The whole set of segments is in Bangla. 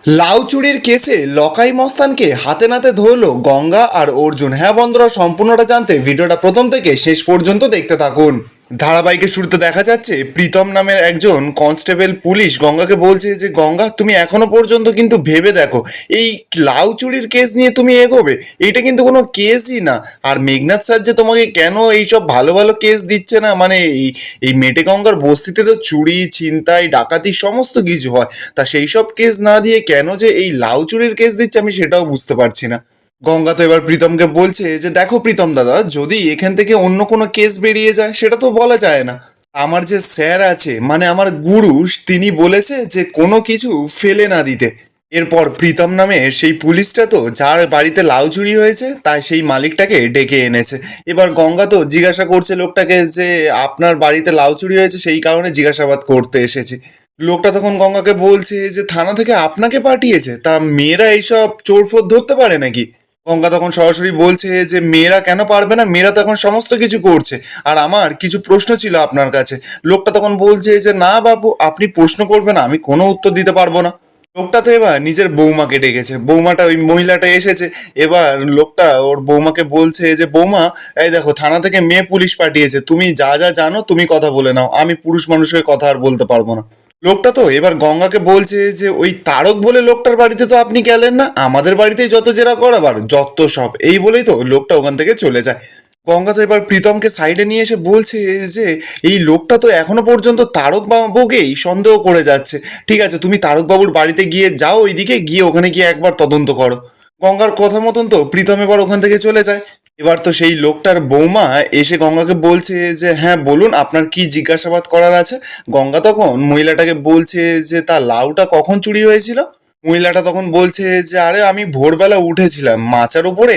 লাউ চুরির কেসে লকাই মস্তানকে হাতে নাতে ধরলো গঙ্গা আর অর্জুন। হ্যাঁ বন্ধুরা, সম্পূর্ণটা জানতে ভিডিওটা প্রথম থেকে শেষ পর্যন্ত দেখতে থাকুন। ধারাবাহিকের শুরুতে দেখা যাচ্ছে প্রীতম নামের একজন কনস্টেবল পুলিশ গঙ্গাকে বলছে যে গঙ্গা, তুমি এখনো পর্যন্ত কিন্তু ভেবে দেখো, এই লাউ চুরির কেস নিয়ে তুমি এগোবে, এইটা কিন্তু কোনো কেসই না। আর মেঘনাথ স্যার যে তোমাকে কেন এইসব ভালো ভালো কেস দিচ্ছে না, মানে এই এই মেটে গঙ্গার বস্তিতে তো চুরি ছিনতাই ডাকাতি সমস্ত কিছু হয়, তা সেই সব কেস না দিয়ে কেন যে এই লাউ চুরির কেস দিচ্ছে আমি সেটাও বুঝতে পারছি না। গঙ্গা তো এবার প্রীতমকে বলছে যে দেখো প্রীতম দাদা, যদি এখান থেকে অন্য কোনো কেস বেরিয়ে যায় সেটা তো বলা যায় না। আমার যে স্যার আছে, মানে আমার গুরু, তিনি বলেছে যে কোনো কিছু ফেলে না দিতে। এরপর প্রীতম নামে সেই পুলিশটা তো যার বাড়িতে লাউ চুরি হয়েছে তাই সেই মালিকটাকে ডেকে এনেছে। এবার গঙ্গা তো জিজ্ঞাসা করছে লোকটাকে যে আপনার বাড়িতে লাউ চুরি হয়েছে, সেই কারণে জিজ্ঞাসাবাদ করতে এসেছি। লোকটা তখন গঙ্গাকে বলছে যে থানা থেকে আপনাকে পাঠিয়েছে, তা মেয়েরা এইসব চোরফোর ধরতে পারে নাকি? গঙ্গা তখন সরাসরি বলছে যে মেয়েরা কেন পারবে না, মেয়েরা তো এখন সমস্ত কিছু করছে, আর আমার কিছু প্রশ্ন ছিল আপনার কাছে। লোকটা তখন বলছে যে না বাবু, আপনি প্রশ্ন করবেন, আমি কোনো উত্তর দিতে পারবো না। লোকটা তো এবার নিজের বৌমাকে ডেকেছে, বৌমাটা ওই মহিলাটা এসেছে। এবার লোকটা ওর বৌমাকে বলছে যে বৌমা, এই দেখো থানা থেকে মেয়ে পুলিশ পাঠিয়েছে, তুমি যা যা জানো তুমি কথা বলে নাও, আমি পুরুষ মানুষের কথা আর বলতে পারবো না। লোকটা তো এবার গঙ্গাকে বলছে যে ওই তারক বলে লোকটার বাড়িতে তো আপনি গেলেন না, আমাদের বাড়িতেই যত জেরা করাবার যত সব, এই বলেই তো লোকটা ওখান থেকে চলে যায়। গঙ্গা তো এবার প্রীতমকে সাইডে নিয়ে এসে বলছে যে এই লোকটা তো এখনো পর্যন্ত তারক বাবুকেই সন্দেহ করে যাচ্ছে। ঠিক আছে, তুমি তারক বাবুর বাড়িতে গিয়ে যাও, ওইদিকে গিয়ে ওখানে গিয়ে একবার তদন্ত করো। গঙ্গার কথা মতন তো প্রীতম এবার ওখান থেকে চলে যায়। এবার তো সেই লোকটার বৌমা এসে গঙ্গাকে বলছে যে হ্যাঁ বলুন, আপনার কি জিজ্ঞাসাবাদ করার আছে। গঙ্গা তখন মহিলাটাকে বলছে যে তা লাউটা কখন চুরি হয়েছিল। মহিলাটা তখন বলছে যে আরে আমি ভোরবেলা উঠেছিলাম মাচার উপরে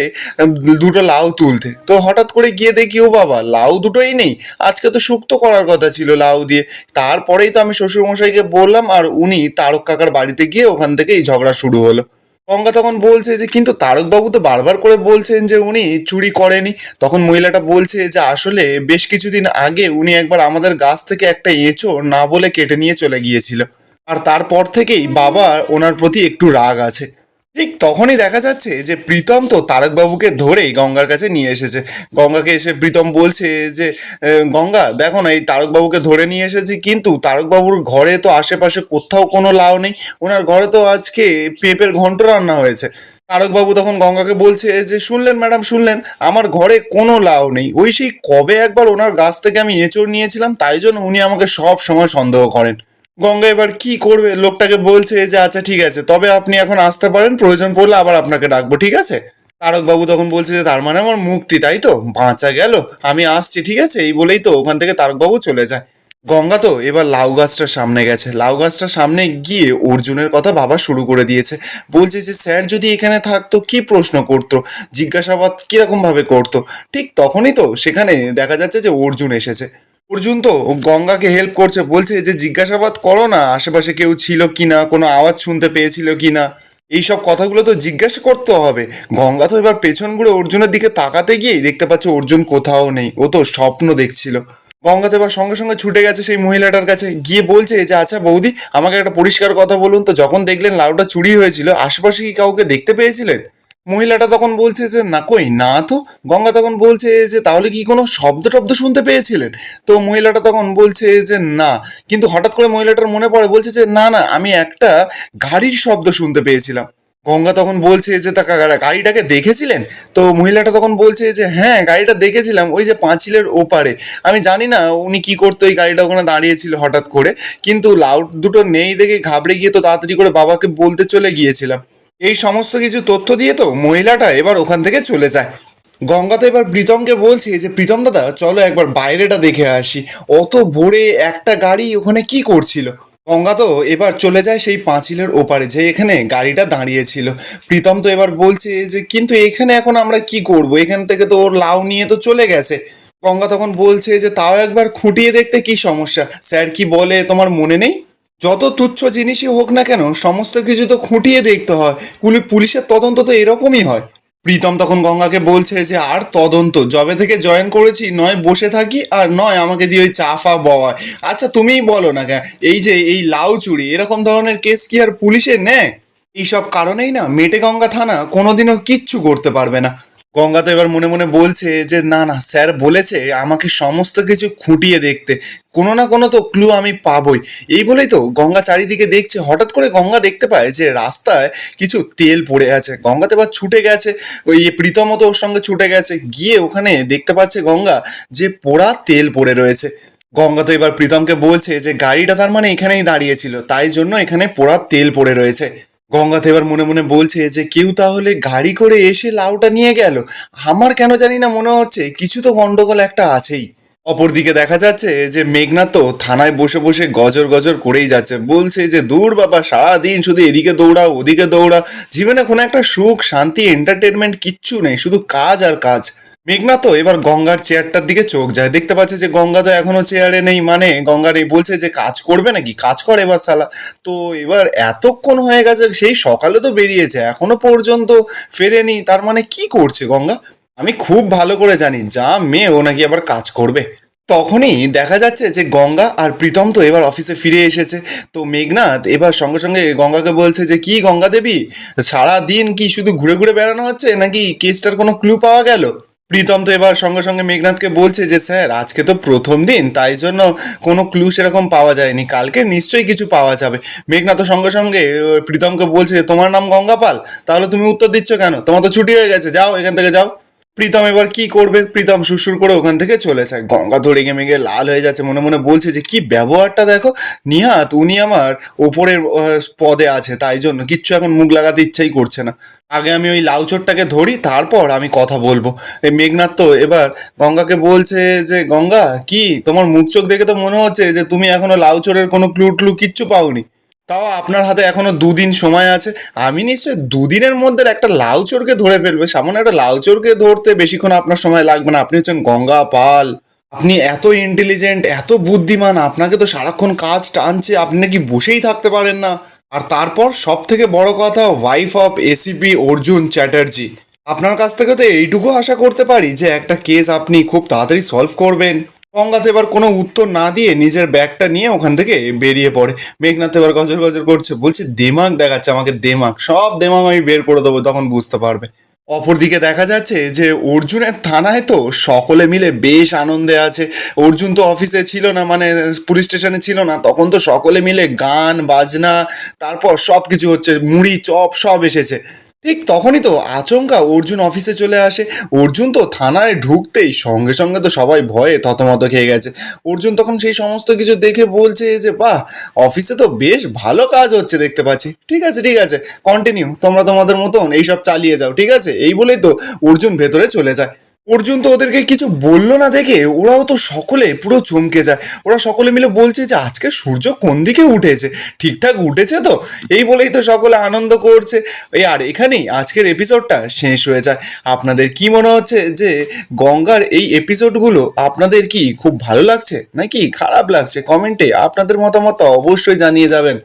দুটো লাউ তুলতে, তো হঠাৎ করে গিয়ে দেখি ও বাবা, লাউ দুটোই নেই। আজকে তো শুক্তো করার কথা ছিল লাউ দিয়ে। তারপরেই তো আমি শ্বশুরমশাইকে বললাম, আর উনি তারক কাকার বাড়িতে গিয়ে ওখান থেকে এই ঝগড়া শুরু হলো। গঙ্গা তখন বলছে যে কিন্তু তারকবাবু তো বারবার করে বলছেন যে উনি চুরি করেনি। তখন মহিলাটা বলছে যে আসলে বেশ কিছুদিন আগে উনি একবার আমাদের গাছ থেকে একটা এঁচোড় না বলে কেটে নিয়ে চলে গিয়েছিল, আর তারপর থেকেই বাবা ওনার প্রতি একটু রাগ আছে। ঠিক তখনই দেখা যাচ্ছে যে প্রীতম তো তারকবাবুকে ধরেই গঙ্গার কাছে নিয়ে এসেছে। গঙ্গাকে এসে প্রীতম বলছে যে গঙ্গা দেখো না, এই তারকবাবুকে ধরে নিয়ে এসেছি, কিন্তু তারকবাবুর ঘরে তো আশেপাশে কোথাও কোনো লাউ নেই, ওনার ঘরে তো আজকে পেঁপের ঘন্ট রান্না হয়েছে। তারকবাবু তখন গঙ্গাকে বলছে যে শুনলেন ম্যাডাম, শুনলেন, আমার ঘরে কোনো লাউ নেই, ওই সেই কবে একবার ওনার গাছ থেকে আমি এঁচড় নিয়েছিলাম, তাই জন্য উনি আমাকে সব সময় সন্দেহ করেন। গঙ্গা এবার কি করবে, লোকটাকে বলছে যে আচ্ছা ঠিক আছে, তবে আপনি এখন আসতে পারেন, প্রয়োজন পড়লে আবার আপনাকে ডাকবো, ঠিক আছে। তারকবাবু তখন বলছে যে তার মানে আমার মুক্তি, তাই তো, বাঁচা গেল, আমি আসছি, ঠিক আছে, এই বলেই তো ওখান থেকে তারকবাবু চলে যায়। গঙ্গা তো এবার লাউ গাছটার সামনে গেছে, লাউ গাছটার সামনে গিয়ে অর্জুনের কথা ভাবা শুরু করে দিয়েছে। বলছে যে স্যার যদি এখানে থাকতো কি প্রশ্ন করতো, জিজ্ঞাসাবাদ কিরকম ভাবে করতো। ঠিক তখনই তো সেখানে দেখা যাচ্ছে যে অর্জুন এসেছে। অর্জুন তো গঙ্গাকে হেল্প করছে, বলছে যে জিজ্ঞাসাবাদ করো না, আশেপাশে কেউ ছিল কিনা, কোনো আওয়াজ শুনতে পেয়েছিল কিনা, এইসব কথাগুলো তো জিজ্ঞাসা করতে হবে। গঙ্গা তো এবার পেছন ঘুরে অর্জুনের দিকে তাকাতে গিয়েই দেখতে পাচ্ছে অর্জুন কোথাও নেই, ও তো স্বপ্ন দেখছিল। গঙ্গা তো এবার সঙ্গে সঙ্গে ছুটে গেছে সেই মহিলাটার কাছে, গিয়ে বলছে যে আচ্ছা বৌদি, আমাকে একটা পরিষ্কার কথা বলুন তো, যখন দেখলেন লাউটা চুরি হয়েছিল আশেপাশে কি কাউকে দেখতে পেয়েছিলেন? মহিলাটা তখন বলছে যে না, কই না তো। গঙ্গা তখন বলছে যে তাহলে কি কোনো শব্দ টব্দ শুনতে পেয়েছিলেন? তো মহিলাটা তখন বলছে যে না, কিন্তু হঠাৎ করে মহিলাটার মনে পড়ে, বলছে যে না না, আমি একটা গাড়ির শব্দ শুনতে পেয়েছিলাম। গঙ্গা তখন বলছে যে তা গাড়িটাকে দেখেছিলেন? তো মহিলাটা তখন বলছে যে হ্যাঁ, গাড়িটা দেখেছিলাম, ওই যে পাঁচিলের ওপারে। আমি জানি না উনি কি করতো, এই গাড়িটা ওখানে দাঁড়িয়েছিল হঠাৎ করে, কিন্তু লাউ দুটো নেই দেখে ঘাবড়ে গিয়ে তো তাড়াতাড়ি করে বাবাকে বলতে চলে গিয়েছিলাম। এই সমস্ত কিছু তথ্য দিয়ে তো মহিলাটা এবার ওখান থেকে চলে যায়। গঙ্গা তো এবার প্রীতমকে বলছে যে প্রীতম দাদা চলো একবার বাইরেটা দেখে আসি, অত ভোরে একটা গাড়ি ওখানে কি করছিল। গঙ্গা তো এবার চলে যায় সেই পাঁচিলের ওপারে, যে এখানে গাড়িটা দাঁড়িয়েছিল। প্রীতম তো এবার বলছে যে কিন্তু এখানে এখন আমরা কি করব, এখান থেকে তো ওর লাউ নিয়ে তো চলে গেছে। গঙ্গা তখন বলছে যে তাও একবার খুঁটিয়ে দেখতে কি সমস্যা, স্যার কি বলে তোমার মনে নেই? যত তুচ্ছ জিনিসই হোক না কেন সমস্ত কিছু তো খুঁটিয়ে দেখতে হয়, পুলিশের তদন্ত তো এরকমই হয়। প্রীতম তখন গঙ্গাকে বলছে যে আর তদন্ত যবে থেকে জয়েন করেছি, নয় বসে থাকি আর নয় আমাকে দিয়ে ওই চা ফা বওয়ায়। আচ্ছা তুমিই বলো না কেন, এই যে এই লাউ চুরি এরকম ধরনের কেস কি আর পুলিশে নেয়? এইসব কারণেই না মেটেগঙ্গা থানা কোনোদিনও কিচ্ছু করতে পারবে না। গঙ্গা তো এবার মনে মনে বলছে যে না না, স্যার বলেছে আমাকে সমস্ত কিছু খুঁটিয়ে দেখতে, কোনো না কোনো তো ক্লু আমি পাবই। এই বলেই তো গঙ্গা চারিদিকে দেখছে, হঠাৎ করে গঙ্গা দেখতে পায় যে রাস্তায় কিছু তেল পড়ে আছে। গঙ্গা তো এবার ছুটে গেছে, ওই প্রীতমও তো ওর সঙ্গে ছুটে গেছে, গিয়ে ওখানে দেখতে পাচ্ছে গঙ্গা যে পোড়া তেল পড়ে রয়েছে। গঙ্গা তো এবার প্রীতমকে বলছে যে গাড়িটা তার মানে এখানেই দাঁড়িয়েছিল, তাই জন্য এখানে পোড়া তেল পড়ে রয়েছে। গঙ্গা তো এবার মনে মনে বলছে যে কেউ তাহলে গাড়ি করে এসে লাউটা নিয়ে গেল। আমার কেন জানি না মনে হচ্ছে কিছু তো গন্ডগোল একটা আছেই। অপরদিকে দেখা যাচ্ছে যে মেঘনাথ তো থানায় বসে বসে গজর গজর করেই যাচ্ছে, বলছে যে দূর বাবা, সারাদিন শুধু এদিকে দৌড়াও ওদিকে দৌড়া, জীবনে কোনো একটা সুখ শান্তি এন্টারটেনমেন্ট কিচ্ছু নেই, শুধু কাজ আর কাজ। মেঘনাথ তো এবার গঙ্গার চেয়ারটার দিকে চোখ যায়, দেখতে পাচ্ছে যে গঙ্গা তো এখনো চেয়ারে নেই, মানে গঙ্গা নেই, বলছে যে কাজ করবে নাকি, কাজ কর এবার শালা। তো এবার এতক্ষণ হয়ে গেছে, সেই সকালে তো বেরিয়েছে এখনো পর্যন্ত ফেরেনি, তার মানে কি করছে গঙ্গা? আমি খুব ভালো করে জানি যা মেয়ে ও নাকি আবার কাজ করবে। তখনই দেখা যাচ্ছে যে গঙ্গা আর প্রীতম তো এবার অফিসে ফিরে এসেছে। তো মেঘনাথ এবার সঙ্গে সঙ্গে গঙ্গাকে বলছে যে কি গঙ্গা দেবী, সারা দিন কি শুধু ঘুরে ঘুরে বেড়ানো হচ্ছে নাকি কেসটার কোনো ক্লু পাওয়া গেল? প্রীতম তো এবার সঙ্গে সঙ্গে মেঘনাথকে বলছে যে স্যার আজকে তো প্রথম দিন, তাই জন্য কোনো ক্লু সেরকম পাওয়া যায়নি, কালকে নিশ্চয়ই কিছু পাওয়া যাবে। মেঘনাথ তো সঙ্গে সঙ্গে প্রীতমকে বলছে তোমার নাম গঙ্গা পাল, তাহলে তুমি উত্তর দিচ্ছ কেন, তোমার তো ছুটি হয়ে গেছে, যাও এখান থেকে যাও। প্রীতম এবার কি করবে, প্রীতম সুরসুর করে ওখান থেকে চলে যায়। গঙ্গা তো রেগে মেগে লাল হয়ে যাচ্ছে, মনে মনে বলছে যে কি ব্যবহারটা দেখো, নিহাত উনি আমার ওপরের পদে আছে, তাই জন্য কিচ্ছু এখন মুখ লাগাতে ইচ্ছাই করছে না। আগে আমি ওই লাউচোরটাকে ধরি, তারপর আমি কথা বলবো। এই মেঘনাথ তো এবার গঙ্গাকে বলছে যে গঙ্গা, কি তোমার মুখ চোখ দেখে তো মনে হচ্ছে যে তুমি এখনো লাউচোরের কোনো ক্লু ট্লু কিচ্ছু পাওনি, তাও আপনার হাতে এখনো 2 দিন সময় আছে। আমি নিশ্চয় 2 দিনের মধ্যে একটা লাউচোরকে ধরে ফেলবে, সামান্য একটা লাউচোরকে ধরতে বেশিক্ষণ আপনার সময় লাগবে না। আপনি হচ্ছেন গঙ্গা পাল, আপনি এত ইন্টেলিজেন্ট এত বুদ্ধিমান, আপনাকে তো সারাক্ষণ কাজ টানছে, আপনি নাকি বসেই থাকতে পারেন না। আর তারপর সব থেকে বড় কথা, wife of ACP Arjun Chatterjee, আপনার কাছ থেকে তো এইটুকু আশা করতে পারি যে একটা কেস আপনি খুব তাড়াতাড়ি সলভ করবেন। গঙ্গা তো এবার কোনো উত্তর না দিয়ে নিজের ব্যাগটা নিয়ে ওখান থেকে বেরিয়ে পড়ে। মেঘনাথ এবার গজর গজর করছে, বলছে দেমাগ দেখাচ্ছে আমাকে, দেমাগ, সব দেমাগ আমি বের করে দেবো, তখন বুঝতে পারবে। অপরদিকে দেখা যাচ্ছে যে অর্জুনের থানায় তো সকলে মিলে বেশ আনন্দে আছে। অর্জুন তো অফিসে ছিল না, মানে পুলিশ স্টেশনে ছিল না, তখন তো সকলে মিলে গান বাজনা, তারপর সব কিছু হচ্ছে, মুড়ি চপ সব এসেছে। ঠিক তখনই তো আচমকা অর্জুন অফিসে চলে আসে। অর্জুন তো থানায় ঢুকতেই সঙ্গে সঙ্গে তো সবাই ভয়ে থতমত খেয়ে গেছে। অর্জুন তখন সেই সমস্ত কিছু দেখে বলছে যে বাহ, অফিসে তো বেশ ভালো কাজ হচ্ছে দেখতে পাচ্ছি, ঠিক আছে ঠিক আছে, কন্টিনিউ, তোমরা তোমাদের মতন এইসব চালিয়ে যাও, ঠিক আছে। এই বলেই তো অর্জুন ভেতরে চলে যায়। অর্জুন তো ওদেরকে কিছু বললো না দেখে ওরাও তো সকলে পুরো চমকে যায়। ওরা সকলে মিলে বলছে যে আজকে সূর্য কোন দিকে উঠেছে, ঠিকঠাক উঠেছে তো, এই বলেই তো সকলে আনন্দ করছে। এই আর এখানেই আজকের এপিসোডটা শেষ হয়ে যায়। আপনাদের কি মনে হচ্ছে যে গঙ্গার এই এপিসোডগুলো আপনাদের কি খুব ভালো লাগছে নাকি খারাপ লাগছে? কমেন্টে আপনাদের মতামত অবশ্যই জানিয়ে যাবেন।